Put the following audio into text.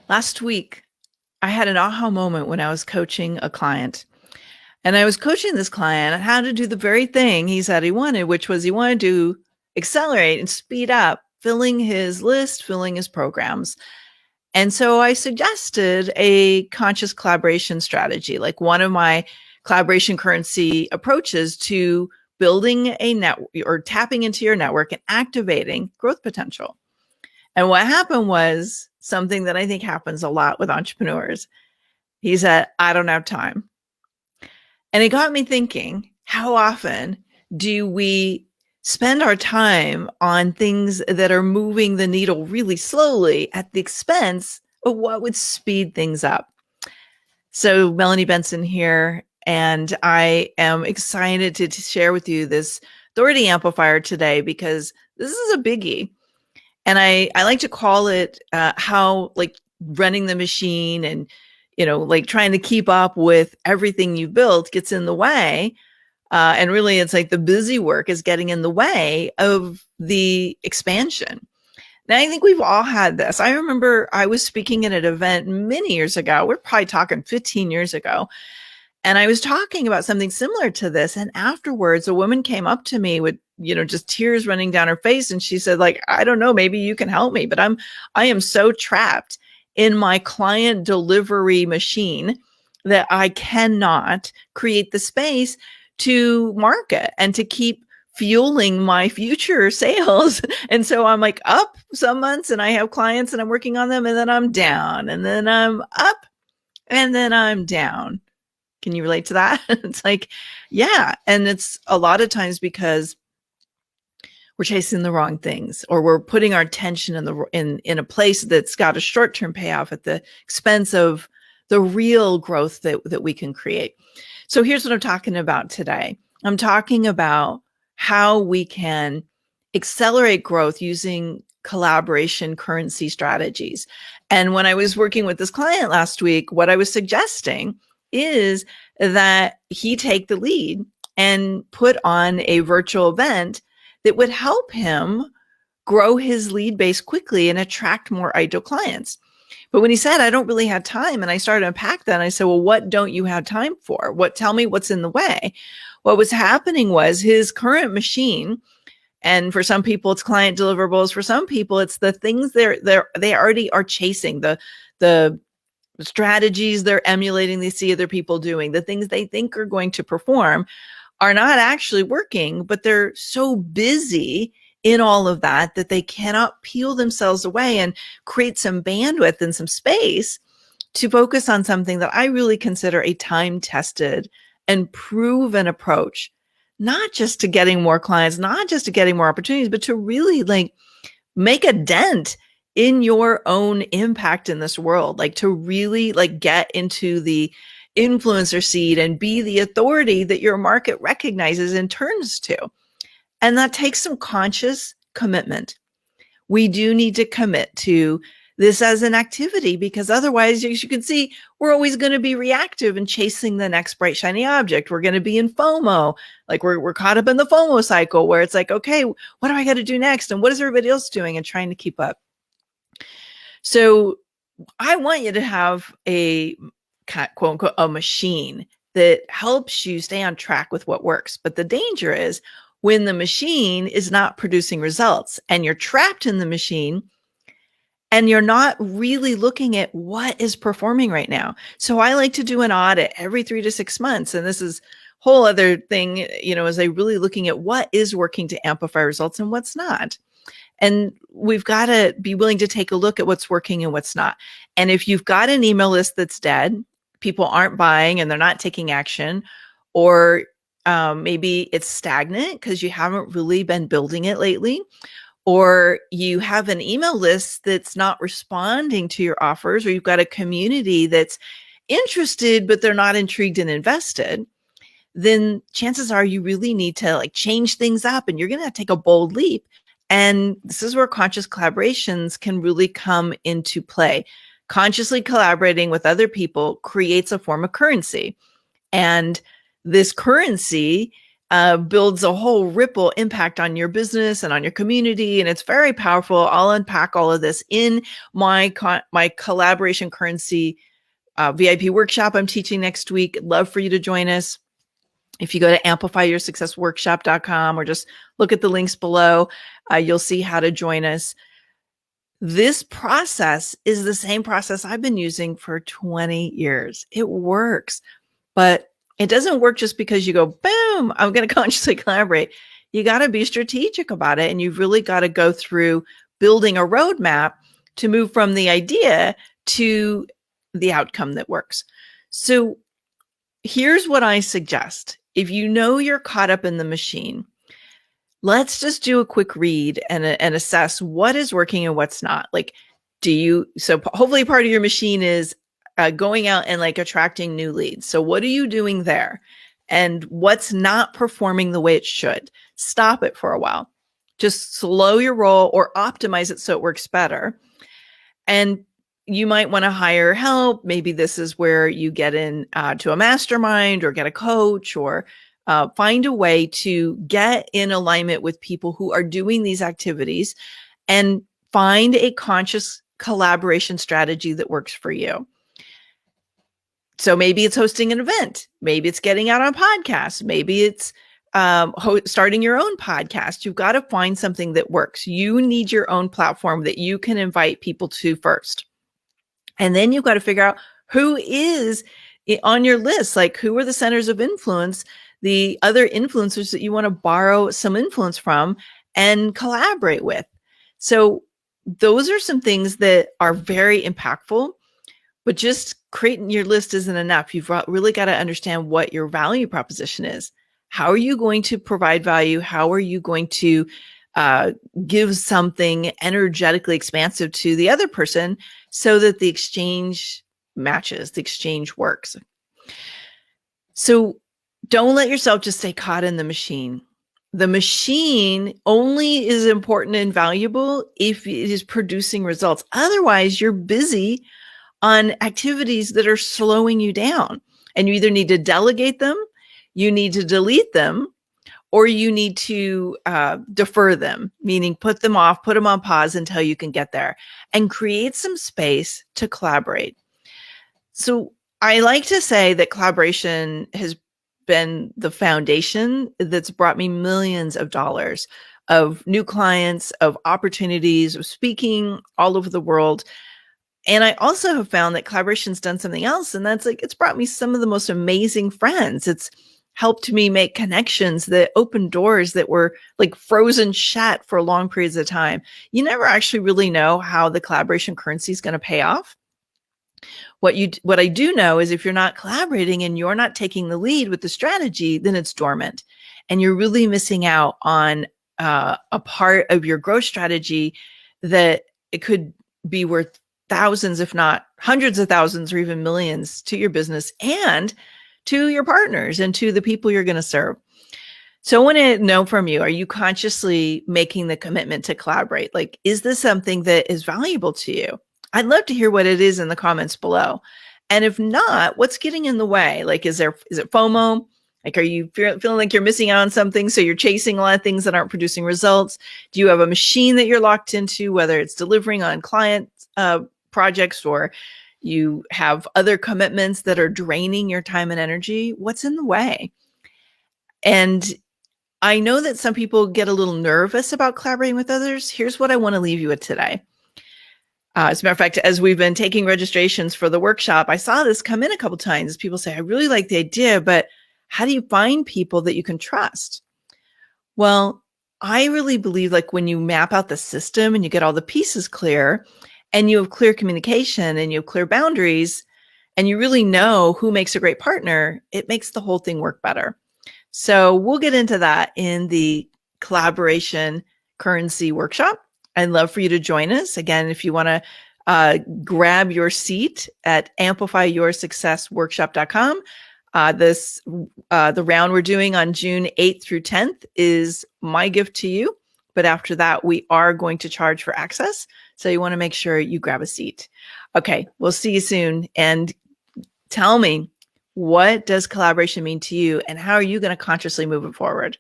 Last week, I had an aha moment when I was coaching a client. And I was coaching this client on how to do the very thing he said he wanted, which was he wanted to accelerate and speed up filling his list, filling his programs. And so I suggested a conscious collaboration strategy, like one of my collaboration currency approaches to building a network or tapping into your network and activating growth potential. And what happened was something that I think happens a lot with entrepreneurs. He said, I don't have time. And it got me thinking, how often do we spend our time on things that are moving the needle really slowly at the expense of what would speed things up? So, Melanie Benson here, and I am excited to share with you this Dirty Amplifier today because this is a biggie. And I like to call it how like running the machine and like trying to keep up with everything you built gets in the way. And really, it's like the busy work is getting in the way of the expansion. Now, I think we've all had this. I remember I was speaking at an event many years ago. We're probably talking 15 years ago. And I was talking about something similar to this. And afterwards, a woman came up to me with, just tears running down her face. And she said, like, I don't know, maybe you can help me, but I am so trapped in my client delivery machine that I cannot create the space to market and to keep fueling my future sales. And so I'm like up some months and I have clients and I'm working on them, and then I'm down, and then I'm up, and then I'm down. Can you relate to that? It's like, yeah. And it's a lot of times because we're chasing the wrong things, or we're putting our attention in a place that's got a short-term payoff at the expense of the real growth that we can create. So here's what I'm talking about today. I'm talking about how we can accelerate growth using collaboration currency strategies. And when I was working with this client last week, what I was suggesting is that he take the lead and put on a virtual event that would help him grow his lead base quickly and attract more ideal clients. But when he said, I don't really have time, and I started to unpack that, and I said, well, what don't you have time for? Tell me what's in the way. What was happening was his current machine, and for some people it's client deliverables, for some people it's the things they already are chasing, the strategies they're emulating, they see other people doing, the things they think are going to perform are not actually working, but they're so busy in all of that they cannot peel themselves away and create some bandwidth and some space to focus on something that I really consider a time-tested and proven approach, not just to getting more clients, not just to getting more opportunities, but to really like make a dent in your own impact in this world, like to really like get into the influencer seat and be the authority that your market recognizes and turns to. And that takes some conscious commitment. We do need to commit to this as an activity, because otherwise, as you can see, we're always going to be reactive and chasing the next bright, shiny object. We're going to be in FOMO. Like we're caught up in the FOMO cycle where it's like, okay, what do I got to do next? And what is everybody else doing? And trying to keep up. So I want you to have a quote unquote, a machine that helps you stay on track with what works. But the danger is when the machine is not producing results and you're trapped in the machine and you're not really looking at what is performing right now. So I like to do an audit every 3 to 6 months. And this is whole other thing, is I really looking at what is working to amplify results and what's not. And we've got to be willing to take a look at what's working and what's not. And if you've got an email list that's dead, people aren't buying and they're not taking action, or maybe it's stagnant because you haven't really been building it lately, or you have an email list that's not responding to your offers, or you've got a community that's interested, but they're not intrigued and invested, then chances are you really need to like change things up, and you're going to take a bold leap. And this is where conscious collaborations can really come into play. Consciously collaborating with other people creates a form of currency. And this currency builds a whole ripple impact on your business and on your community. And it's very powerful. I'll unpack all of this in my collaboration currency VIP workshop I'm teaching next week. Love for you to join us. If you go to amplifyyoursuccessworkshop.com or just look at the links below, you'll see how to join us. This process is the same process I've been using for 20 years. It works, but it doesn't work just because you go, boom, I'm going to consciously collaborate. You got to be strategic about it. And you've really got to go through building a roadmap to move from the idea to the outcome that works. So here's what I suggest. If you know you're caught up in the machine, let's just do a quick read and assess what is working and what's not. Like, so hopefully part of your machine is going out and like attracting new leads. So what are you doing there? And what's not performing the way it should? Stop it for a while. Just slow your roll or optimize it so it works better. And you might want to hire help. Maybe this is where you get in to a mastermind or get a coach or find a way to get in alignment with people who are doing these activities and find a conscious collaboration strategy that works for you. So maybe it's hosting an event. Maybe it's getting out on podcasts. Maybe it's starting your own podcast. You've got to find something that works. You need your own platform that you can invite people to first. And then you've got to figure out who is on your list, like who are the centers of influence, the other influencers that you want to borrow some influence from and collaborate with. So those are some things that are very impactful, but just creating your list isn't enough. You've really got to understand what your value proposition is. How are you going to provide value? How are you going to give something energetically expansive to the other person so that the exchange matches, the exchange works? So don't let yourself just stay caught in the machine. The machine only is important and valuable if it is producing results. Otherwise, you're busy on activities that are slowing you down. And you either need to delegate them, you need to delete them, or you need to defer them, meaning put them off, put them on pause until you can get there and create some space to collaborate. So I like to say that collaboration has been the foundation that's brought me millions of dollars of new clients, of opportunities, of speaking all over the world. And I also have found that collaboration's done something else, and that's like, it's brought me some of the most amazing friends. It's helped me make connections that open doors that were like frozen shut for long periods of time. You never actually really know how the collaboration currency is going to pay off. What I do know is if you're not collaborating and you're not taking the lead with the strategy, then it's dormant and you're really missing out on a part of your growth strategy that it could be worth thousands, if not hundreds of thousands or even millions to your business and to your partners and to the people you're going to serve. So I want to know from you, are you consciously making the commitment to collaborate? Like, is this something that is valuable to you? I'd love to hear what it is in the comments below. And if not, what's getting in the way? Like, is it FOMO? Like, are you feeling like you're missing out on something? So you're chasing a lot of things that aren't producing results. Do you have a machine that you're locked into, whether it's delivering on client projects or you have other commitments that are draining your time and energy? What's in the way? And I know that some people get a little nervous about collaborating with others. Here's what I want to leave you with today. As a matter of fact, as we've been taking registrations for the workshop, I saw this come in a couple of times. People say, I really like the idea, but how do you find people that you can trust? Well, I really believe like when you map out the system and you get all the pieces clear and you have clear communication and you have clear boundaries and you really know who makes a great partner, it makes the whole thing work better. So we'll get into that in the collaboration currency workshop. I'd love for you to join us. Again, if you want to grab your seat at amplifyyoursuccessworkshop.com. The round we're doing on June 8th through 10th is my gift to you. But after that, we are going to charge for access. So you want to make sure you grab a seat. Okay, we'll see you soon. And tell me, What does collaboration mean to you, and how are you gonna consciously move it forward?